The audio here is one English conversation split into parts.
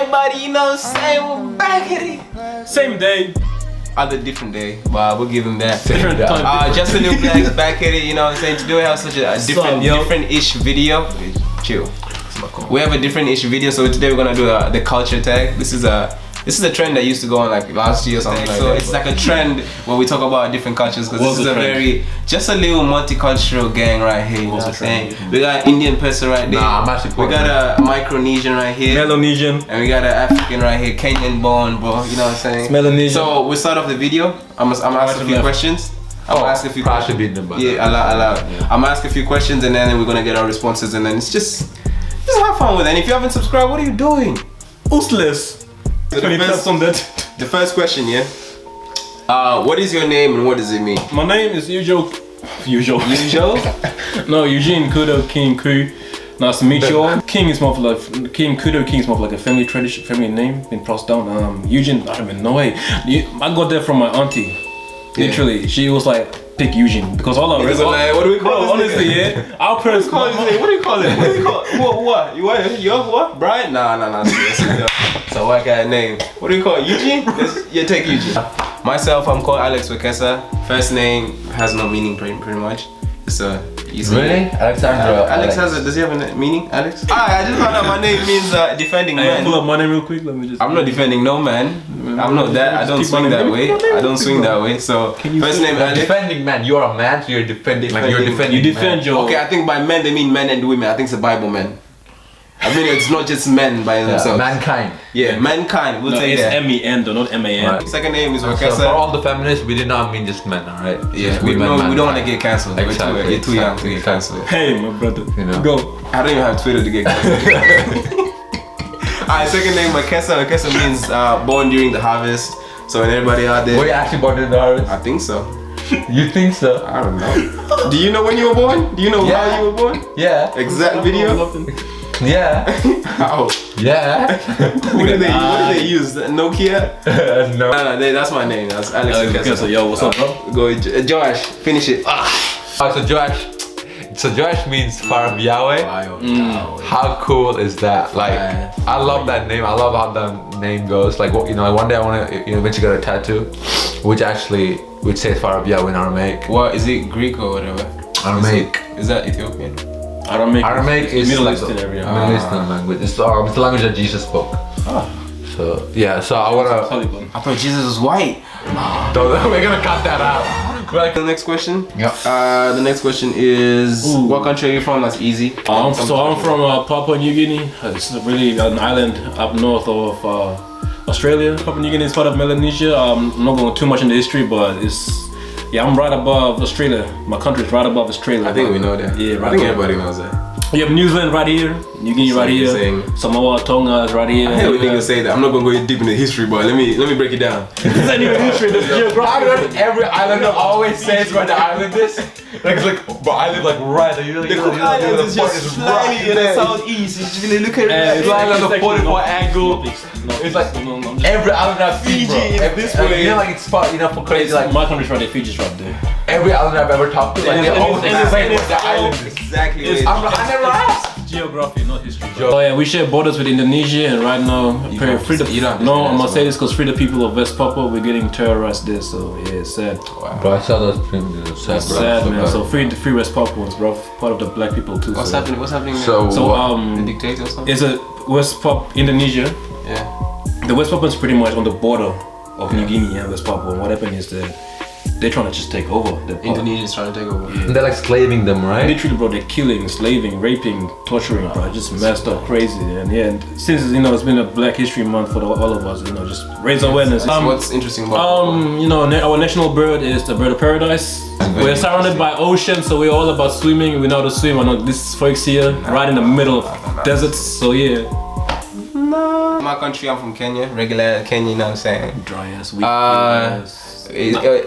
everybody, you know what I'm saying? We're back at it. Same day. Other different day, but we'll give him that. Different time. Just a new Black's back at it, you know what I'm saying? Today we have such a different-ish video. Chill. We have a different-ish video, so today we're gonna do the culture tag. This is a trend that used to go on like last year or something like that. So it's like a trend where we talk about different cultures, because this is just a little multicultural gang right here, you know what I'm saying? We got Indian person right there. Nah, I'm actually we got a Micronesian right here. Melanesian. And we got an African right here, Kenyan born, bro, you know what I'm saying? Melanesian. So we'll start off the video. I'm gonna ask a few questions. I'm gonna ask a few questions. Yeah, allow. I'm gonna ask a few questions and then we're gonna get our responses, and then it's just have fun with it. And if you haven't subscribed, what are you doing? Useless. So the first question, yeah. What is your name and what does it mean? My name is Usual? No, Eugene Kudo King Ku. Nice to meet you all. King is more like King Kudo. King is more like a family tradition, family name. Been passed down. Eugene, I don't even know. I got that from my auntie. Literally, she was like, pick Eugene, because all our what do we call it? Honestly, yeah. Our parents what do you call it? What? You what? Brian? Nah. It's a white guy name. What do you call it? Eugene? Yeah, take Eugene. Myself, I'm called Alex Wakesa. First name has no meaning pretty much. It's really? Alexandra. Alex has does he have a meaning? Alex? I just found out my name means defending man. Pull up my name real quick. Let me just. I'm not defending no man. I'm not that. I don't swing that way. I don't swing that way. So first name Alex. Defending man. You're a man, so you're defending. Like you're defending. You defend your. Okay, I think by men they mean men and women. I think it's a Bible man. I mean, it's not just men by themselves. Mankind. Yeah, mankind. We'll take that. It's MEN though, not MAN. Right. Second name is Wakesa. So for all the feminists, we did not mean just men, alright? Yeah, we don't want to get cancelled. Exactly. You're too young to get cancelled. Hey, my brother. You know. Go. I don't even have Twitter to get cancelled. Alright, second name Wakesa. Wakesa means born during the harvest. So when everybody out there. Were you actually born during the harvest? I think so. You think so? I don't know. Do you know when you were born? Do you know how you were born? Yeah. Exact video? Yeah. How? Yeah. What did they use? Nokia? No. No, that's my name. That's Alex Wakesa. Yo, what's up, bro? Go, Joash. Finish it. So Joash means far of Yahweh. How cool is that? Like, I love that name. I love how that name goes. Like, one day I want to eventually get a tattoo, which says far of Yahweh in Aramaic. What is it? Greek or whatever? Aramaic. Is that Ethiopian? Aramaic is Middle like Eastern area. Middle Eastern language. It's the language that Jesus spoke. So yeah. So I wanna. I thought Jesus was white. We're gonna cut that out. The next question. Yeah. The next question is, what country are you from? That's easy. I'm from Papua New Guinea. It's really an island up north of Australia. Papua New Guinea is part of Melanesia. I'm not going too much into history, but I'm right above Australia. My country's right above Australia. I think we know that. Yeah, I think everybody knows that. You have New Zealand right here, New Guinea right here, Samoa, Tonga is right here. I hate when niggas say that. I'm not gonna go deep into history, but let me break it down. This ain't even history, this is geography. Every islander always says where the island is. But I live like right there. The Cook Islands is just slightly in the southeast. You just really look at it. It's like on the 44 angle. It's like every island I've seen, Fiji is this way. You know, like it's fun, for crazy. Like my country's right there, Fiji's right there. Every island I've ever talked to, like they always say where the island is. Exactly. I never asked. Geography, not history. Oh yeah, we share borders with Indonesia, and right now, I'm gonna say this because free the people of West Papua, we're getting terrorized there, so yeah, it's sad. Wow. Bro, I saw those premiums. It's sad, man. So free West Papuans, bro. Part of the black people too. What's happening? What's happening? So the dictator or something? It's a West Papua, Indonesia. Yeah. The West Papuans pretty much on the border of New Guinea and West Papua. And what happened is that they're trying to just take over. Indonesia's trying to take over. Yeah. They're like slaving them, right? Literally, bro, they're killing, enslaving, raping, torturing, bro. Just messed up, crazy. And yeah, since it's been a Black History Month for all of us, just raise awareness. What's interesting about our national bird is the bird of paradise. We're surrounded by ocean, so we're all about swimming. We know how to swim. I know this folks here, right in the middle of deserts. So yeah. My country, I'm from Kenya, regular Kenya, you know what I'm saying? Dry ass, weak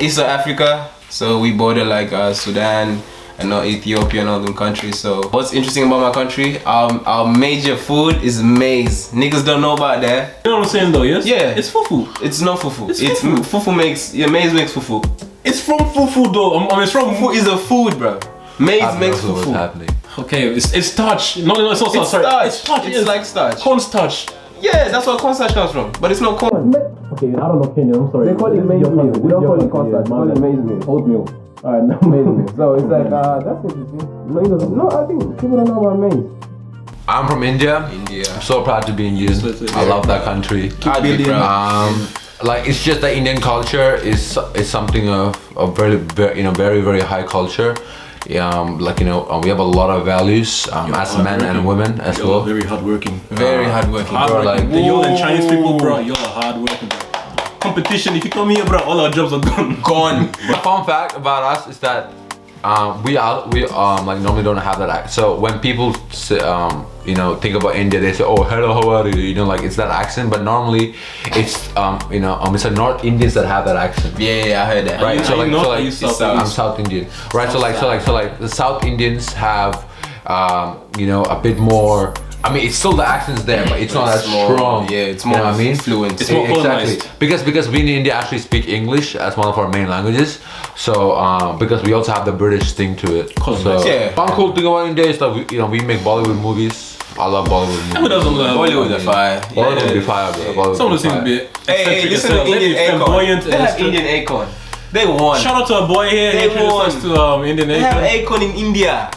Eastern Africa, so we border like Sudan and Ethiopia and all them countries. So what's interesting about my country, our major food is maize. Niggas don't know about that. You know what I'm saying though, yes? Yeah. It's fufu. It's not fufu. It's fufu. Fufu maize makes fufu. It's from fufu though. It's from fufu is a food, bro. Maize makes fufu. What's happening? Okay, it's starch. No, it's not It's starch. starch. It's starch. It's like starch. Corn starch. Yeah, that's where cornstarch comes from. But it's not corn. Okay, I don't know Kenya. I'm sorry. They call it maize meal. We don't call it cornstarch. We call it maize meal. Oatmeal. Alright, no Maize meal. So it's like, that's interesting. No, he doesn't. No, I think people don't know about maize. I'm from India. India. I'm so proud to be Indian. I love that country. I'd be proud. Like it's just that Indian culture is something of very very high culture. Like we have a lot of values as men and women as well. Very hardworking. Very hardworking. Bro. Like y'all and Chinese people, bro. Y'all are hardworking. Competition. If you come here, bro, all our jobs are gone. Gone. Fun fact about us is that we like normally don't have that accent. So when people say, think about India, they say, "Oh, hello, how are you?" Like it's that accent. But normally, it's it's the North Indians that have that accent. Yeah, I heard that. Right. I'm South Indian. Right. So like the South Indians have a bit more. I mean, it's still the accent's there, but it's not as strong. Yeah, it's more fluent. It's more colonized. Because we in India actually speak English as one of our main languages. So because we also have the British thing to it. So one cool thing about India is that we make Bollywood movies. I love Bollywood movies. Who doesn't love Bollywood? Are fire. Bollywood would be fire, bro. Some of the things be. Hey, listen to Indian Acorn. They have Indian Acorn. They won. Shout out to a boy here. They won. To Indian They have Acorn in India.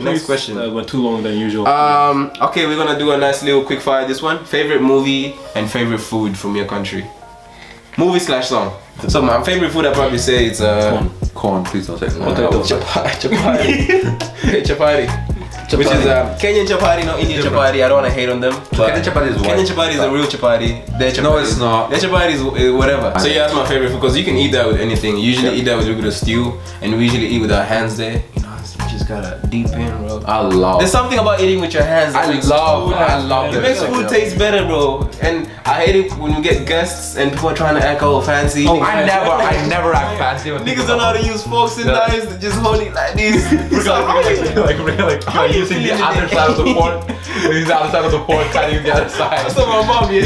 Next question. Went too long than usual. Okay, we're gonna do a nice little quick fire. This one: favorite movie and favorite food from your country. Movie / song. So my favorite food, I probably say it's Corn, please don't say chapati. Which is Kenyan chapati, not Indian chapati. I don't wanna hate on them. Kenyan chapati is what? Kenyan chapati is a real chapati. Their chapati No, it's not. Their chapati is whatever. So yeah, that's my favorite food because you can eat that with anything. You usually eat that with a stew, and we usually eat with our hands there. You just gotta deep in, bro. I love. There's something about eating with your hands. I love it. It makes food taste better, bro. And I hate it when we get guests and people are trying to act all fancy. Oh, I never act fancy. Niggas don't know how to use forks and knives. They just hold it like this. Like using the other side of the fork. Using the other side of the fork, cutting the other side. That's what my mom did.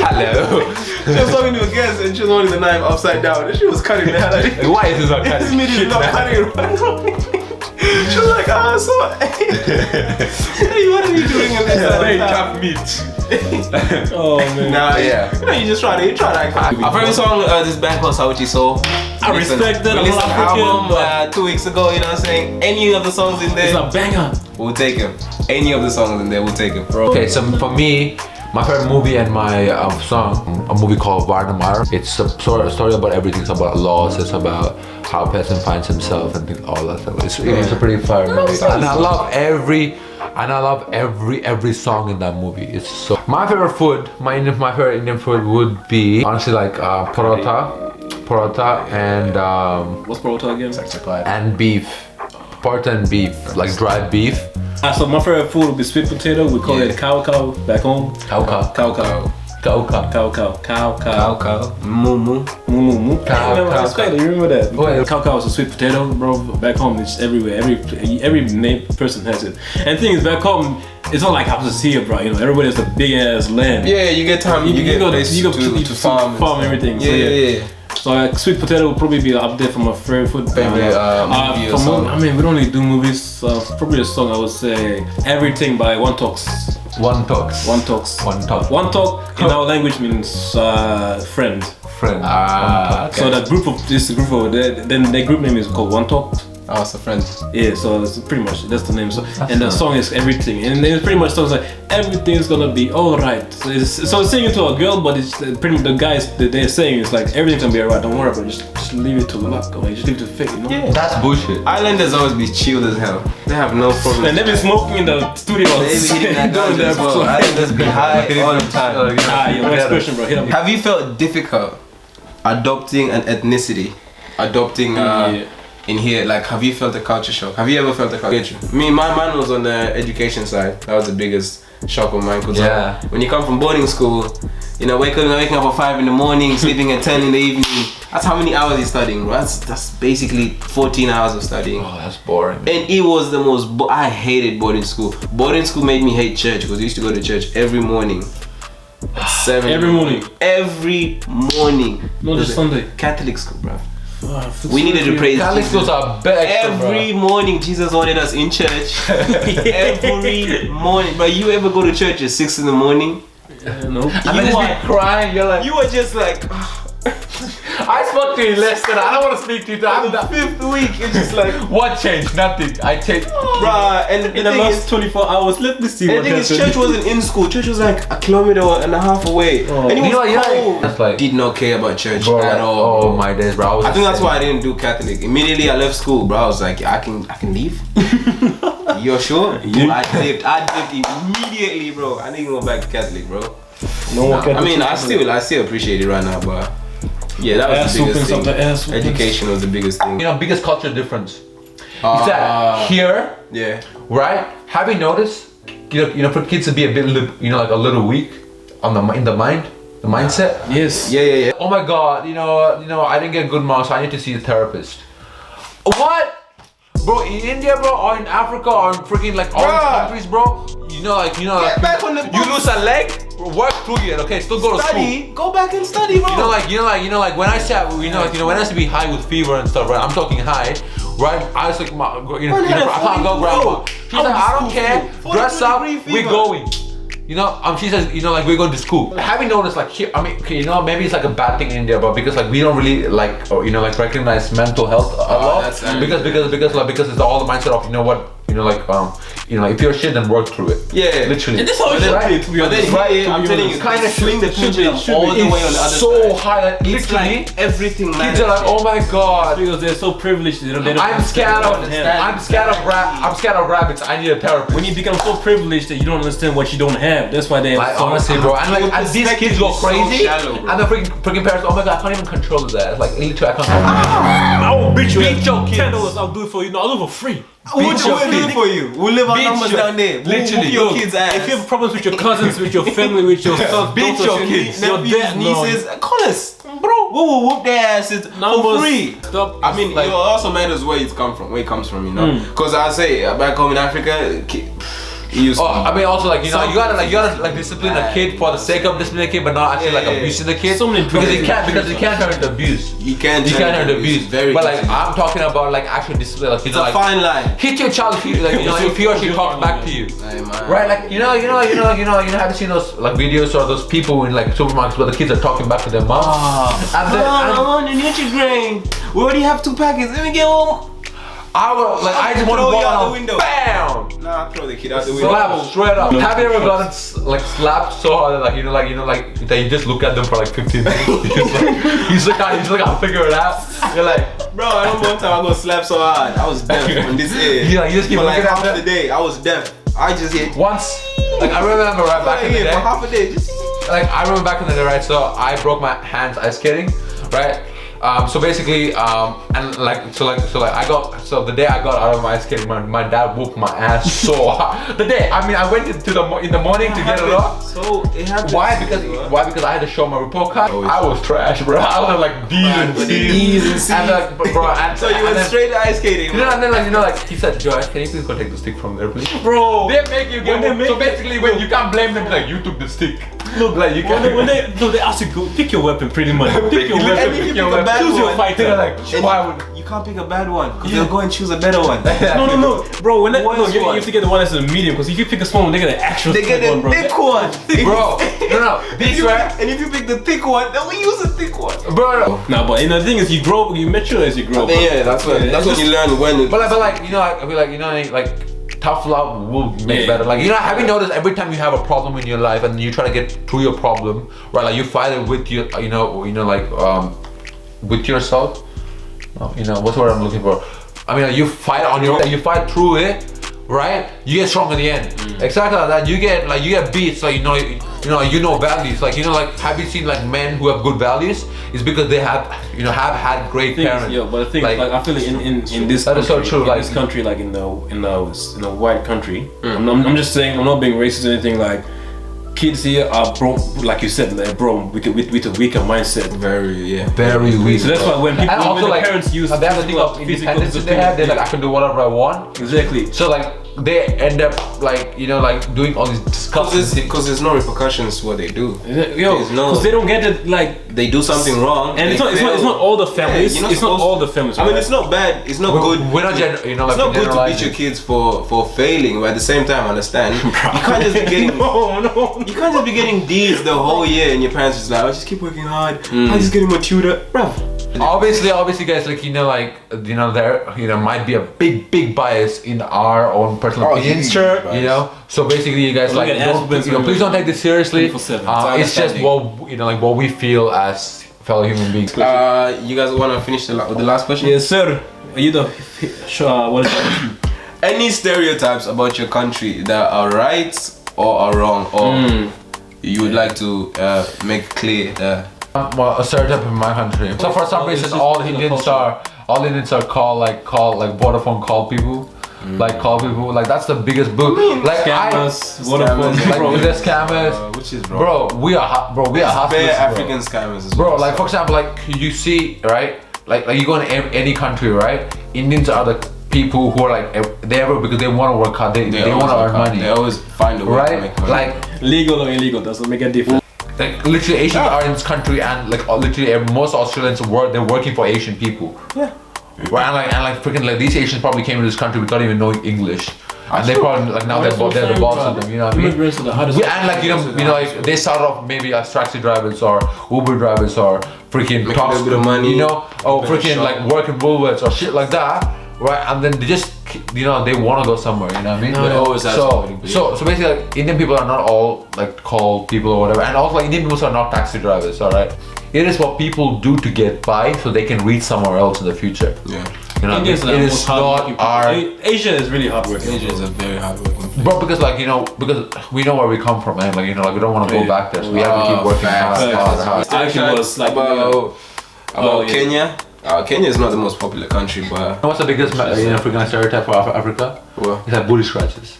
Hello. She was talking to a guest and she was holding the knife upside down and she was cutting the hell out of it. Why is this not cutting? This meat is not cutting right. She was like, hey, what are you doing in this? Very tough meat. Oh man. Nah, yeah. You try to act. Our favorite song, this band called Sauti Soul. I respect that. We listened to the album 2 weeks ago, you know what I'm saying? Any of the songs in there, it's a banger. We'll take them. Any of the songs in there, we'll take them. Okay, so for me, my favorite movie and my song, a movie called Vardamar. It's a story about everything. It's about loss. It's about how a person finds himself and all that stuff. It's a pretty fire movie. And I love every song in that movie. It's so. My favorite food, my favorite Indian food would be honestly like paratha and what's paratha again? And beef, paratha and beef, like dried beef. So my favorite food would be sweet potato. We call it cow back home. Cow. Moo. You remember that? Cow is a sweet potato, bro. Back home, it's everywhere. Every person has it. And the thing is, back home, it's not like houses here, bro. Everybody has a big ass land. Yeah, you get time. You go to farm everything. Yeah. So sweet potato will probably be up there for my favorite food. Movie or song? I mean, we don't really do movies. Probably a song I would say Everything by One Talks. One Talks. In our language means friend. Okay. So that group over there, then the group name is called One Talk. Oh, it's a friend. Yeah, so that's pretty much that's the name. So and the song is Everything, and it's pretty much songs like everything's gonna be alright. So it's singing to a girl, but it's pretty much the guys that they're saying is like everything's gonna be alright. Don't worry about it. Just leave it to luck, or just leave it to fate. Yeah, that's bullshit. Islanders always be chilled as hell. They have no problem. And they be smoking in the studio. They be hitting that ganja as well. Islanders be high all the time. Your next question, bro. Hit up. Have you felt difficult adopting an ethnicity? In here, like, have you felt a culture shock? Have you ever felt a culture shock? My man was on the education side. That was the biggest shock of mine. Cause when you come from boarding school, waking up at 5 in the morning, sleeping at 10 in the evening. That's how many hours you're studying, bro. That's basically 14 hours of studying. Oh, that's boring. And it was the most. I hated boarding school. Boarding school made me hate church because I used to go to church every morning. At 7 Every morning. Every morning. Not just Sunday. Catholic school, bro. We needed to praise Catholic Jesus. schools are best. Every morning, Jesus wanted us in church. Every morning. But you ever go to church at 6 in the morning? No. And then just be crying. You're like, You were just like, I spoke to you less than I don't want to speak to you. I'm the the 5th week. It's just like, What changed? Nothing. I changed. bruh. And In the last 24 hours, let me see the what thing is, happened. church wasn't in school. Church was like a kilometer and a half away. Oh. And it was You know, cold. that's like- Did not care about church Bro, at all. Oh my days, bro. I think that's why I didn't do Catholic. Immediately I left school, bro. I was like, I can leave. You're sure? I dipped immediately, bro. I didn't go back to Catholic, bro. No one can I mean, I still appreciate it right now, but yeah, that was the biggest thing. Education was the biggest thing. You know, biggest culture difference. Is that here, Yeah. right? Have you noticed? You know, for kids to be a bit, like a little weak on in the mind, the mindset. Yes. Yeah. Oh my God, you know, I didn't get good marks, so I need to see a therapist. What? Bro, in India, bro, or in Africa, or in freaking like all these countries, bro, you know, like Get back on the you bus. lose a leg, work through it, okay? Still go to school. Study. Go back and study, bro. You know, like when I sat, when I used to be high with fever and stuff, right? I'm talking high, right? I was like, I can't go, grandma. She's like, I don't care, dress up, we're going. You know, she says, like we're going to school. Have you noticed, like, here, I mean, okay, maybe it's like a bad thing in India, but because like we don't really like, like recognize mental health a lot, because it's all the mindset of, if you're shit, then work through it. Yeah, literally. And this how it should be, to be But then honest. here, I'm telling you, Kinda swing the pendulum should all be. the way on the other so side. high, like, It's literally. like everything Kids matters. are like, oh my God. Because they're so privileged, they don't I'm scared of rabbits. I need a therapist. When you become so privileged that you don't understand what you don't have, that's why they Like, so honestly, bro, and these kids go is so crazy, shallow, bro. and the freaking parents, oh my God, I can't even control that. Like, literally, I can't control I will beat you. Beat your kids. $10, I'll do it for you. No, I'll do it for free. We'll do it for you. We'll live our Beat numbers your- down there. literally, Whoop your look, kids' ass. If you have problems with your cousins, with your family, with your sons, Beat daughters, your kids. your nephews, dad, nieces, call us, bro. We will whoop their asses for Numbers, free. stop. I mean, Like- it also matters where it comes from. Where it comes from, you know. Because I say back home in Africa, you used Oh, I mean, also like you gotta discipline a kid for the sake of disciplining a kid, but not actually like abusing the kid. So many because you drugs. can't turn it to abuse. You can't turn it to abuse. Very But like easy. I'm talking about like actual discipline, like It's a fine line. hit your child if if he or she talks back to you. Hey, man. Right, like you know, have you seen those like videos or those people in like supermarkets where the kids are talking back to their mom? And then, I'm on the Nutri-Grain. We already have 2 packets. Let me get one. I just want to Throw go you out the out, window. bam, Nah, throw the kid out the window. slap straight up. Have you ever gotten like slapped so hard that that you just look at them for like 15 minutes? he's like I'll figure it out. You're like, Bro, I remember one time I got slapped so hard. I was deaf on this ear. you just keep For like looking at half them. the day, I was deaf. I just hit. Once, like I remember right back in the For day. half a day, just. Like I remember back in the day, right? So I broke my hands ice skating, right? So basically, and the day I got out of my ice skating, my dad whooped my ass so hard. The day, I mean, I went in the morning to get it off. So it happened. Why? Because I had to show my report card. I was trash, bro. I was like D's and C's. And like, bro, and So you went straight to ice skating. You know, and then he said, Joash, can you please go take the stick from there, please? Bro, They make you get When they so make basically, when you can't blame them, like you took the stick. look, Like you can't. when they ask you go pick your weapon, pretty much. Pick your And weapon. if you pick pick your a weapon. bad Choose your one, fighter. They're like, and why would? you can't pick a bad one because they'll go and choose a better one. No, bro. When you Worst one. have to get the one that's in the medium, because if you pick a small one, they get an actual They get thick one, a bro. thick one. Bro, no, And this if you right, pick- and if you pick the thick one, then we use a thick one. bro. Nah, but the thing is, you mature as you grow. Yeah, that's what you learn when. But like I feel like tough love will make Yeah. better. Like have you noticed every time you have a problem in your life and you try to get through your problem, right? Like you fight it with your, with yourself. What's the word I'm looking for? I mean, you fight you fight through it, right? You get strong in the end. Exactly like that. You get beats. Like you know values. Like have you seen like men who have good values? It's because they have had great parents. Yeah, but the thing is, like I feel like in this That country, is so true, in like- this country, like in the white country, I'm just saying, I'm not being racist or anything. Like kids here are brought, like you said, they're brought with a weaker mindset. Very weak. So that's why when people, And also when like the parents use they have to think of physical independence in their head. They're like, I can do whatever I want. Exactly. So like they end up like like doing all these disgusting things. Because there's no repercussions to what they do. Because they don't get it, like they do something wrong. And it's not all the families. Yeah, it's not all the families. I mean, it's not bad. It's not good. We're not it's not good to beat your kids for failing, but at the same time, understand you can't just be getting you can't just be getting D's the whole year, and your parents just like, just keep working hard. I'm just getting my tutor, bro. Obviously, guys, like there might be a big bias in our own personal opinions. Sure. So basically, you guys please don't take this seriously. It's just what we feel as fellow human beings. You guys want to finish with the last question? Yes, sir. Sure. What is that? Any stereotypes about your country that are right or are wrong, or you would like to make clear? Well, a stereotype in my country. So for some reason, all Indians are called Vodafone call people. Like that's the biggest book. Like scammers, Vodafone, like the scammers, which is wrong. Bro, we are hustlers, African scammers as well. Bro, like for example, like you see, right? Like you go in any country, right? Indians are the people who are like because they want to work hard. They want to earn money. They always find a way to make money. Like legal or illegal doesn't make a difference. Like literally Asians are in this country, and like literally most Australians they're working for Asian people. Yeah. Right, and like freaking like these Asians probably came to this country without even knowing English, and they probably like now they're the boss of them. You know what I mean? And like like they start off maybe as taxi drivers or Uber drivers or freaking making a little bit of money. or freaking like working Woolworths or shit like that. Right, and then they just they want to go somewhere, you know what I mean? No, they always have so basically like, Indian people are not all like called people or whatever, and also like Indian people are not taxi drivers, alright? It is what people do to get by so they can reach somewhere else in the future. Yeah. You know, Indians it is not our... Asia is really hardworking. Asia is a very hardworking place. But because like because we know where we come from, man. Like like we don't want to go back there, so we have to keep working hard. Actually, was like about Kenya. Kenya is not the most popular country, but What's the biggest freaking stereotype for Africa? What? It's like booty scratches.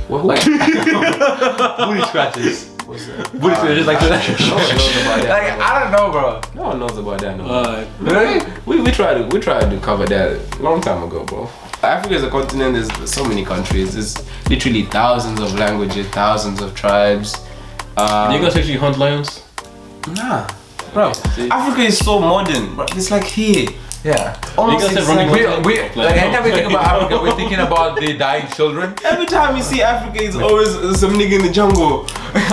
What? Like, booty scratches. What's that? Booty scratches like that. No one knows about that. Like I don't know, bro. No one knows about that. No. Really? We tried to cover that a long time ago, bro. Africa is a continent. There's so many countries. There's literally thousands of languages, thousands of tribes. You guys actually hunt lions? Nah, bro. Africa is so modern, bro. It's like here. Yeah. Almost Like anytime we think about Africa, we're thinking about the dying children. Every time you see Africa, it's always some nigga in the jungle,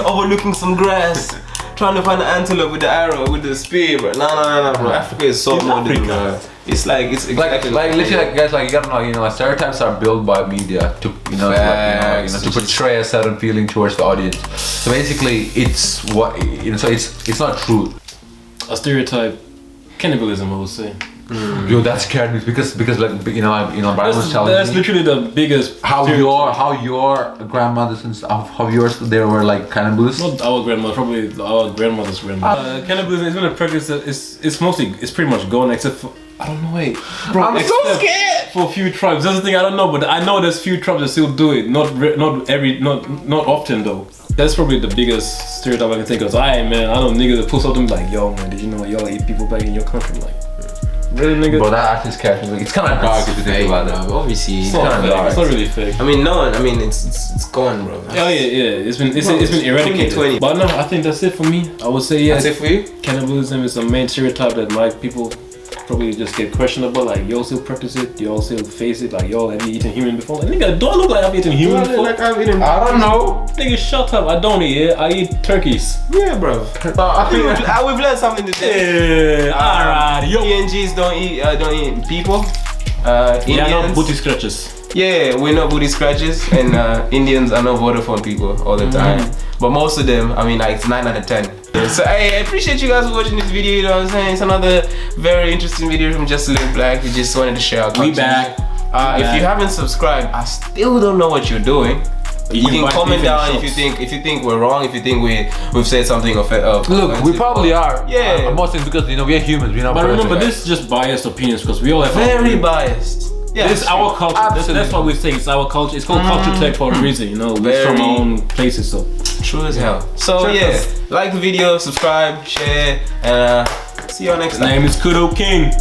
overlooking some grass, trying to find an antelope with the arrow, with the spear, bro. No, bro. Africa is so modern, bro. It's like exactly like literally, like guys, like you gotta know, stereotypes are built by media to to portray a certain feeling towards the audience. So basically, it's what so it's not true. A stereotype, cannibalism, I would say. Yo, that scared me because like Brian was telling that's me literally the biggest how your grandmothers and stuff, how yours they were like cannibalists. Not our grandmother, probably our grandmother's grandmother. Cannibalism has been a practice that it's pretty much gone, except for I don't know. Wait, bro, I'm so scared. For a few tribes, that's the thing. I don't know, but I know there's few tribes that still do it. Not often though. That's probably the biggest stereotype I can think of. I know niggas that pull something like, yo man, did you know y'all eat people back in your country? Like, really, nigga? Bro, that actually scares me. It's kind of dark if you think about it. Obviously, it's kind of dark. It's not really fake. I mean, it's gone, bro. Oh yeah. It's been eradicated. 2020. But no, I think that's it for me. I would say That's it for you. Cannibalism is the main stereotype that my people probably just get questionable. Like, y'all still practice it? Y'all still face it? Like, y'all have you eaten human before? Like, nigga, do I look like I've eaten human before? Like I've eaten. I don't know. Nigga, shut up. I don't eat it. I eat turkeys. Yeah, bro. I think we've learned something today. Yeah. Alright. Yo. PNGs don't eat people. Yeah, not Indians. booty scratches. Yeah, we're not booty scratches, and Indians are not Vodafone people all the time. But most of them, I mean, like it's 9 out of 10. Yeah, so I appreciate you guys for watching this video. You know what I'm saying? It's another very interesting video from Just Live Black. We just wanted to share our content. We back. If you haven't subscribed, I still don't know what you're doing. You can comment down if you think we're wrong, if you think we've said something offensive. Look, we probably are. Yeah. Mostly because we are humans. We're not. But remember, this is just biased opinions because we all have very biased. Yeah, this is our culture. That's what we think. It's our culture. It's called culture tech for a reason. We're from our own places. So true as hell. So like the video, subscribe, share, and see you all next time. His name is Kudo King.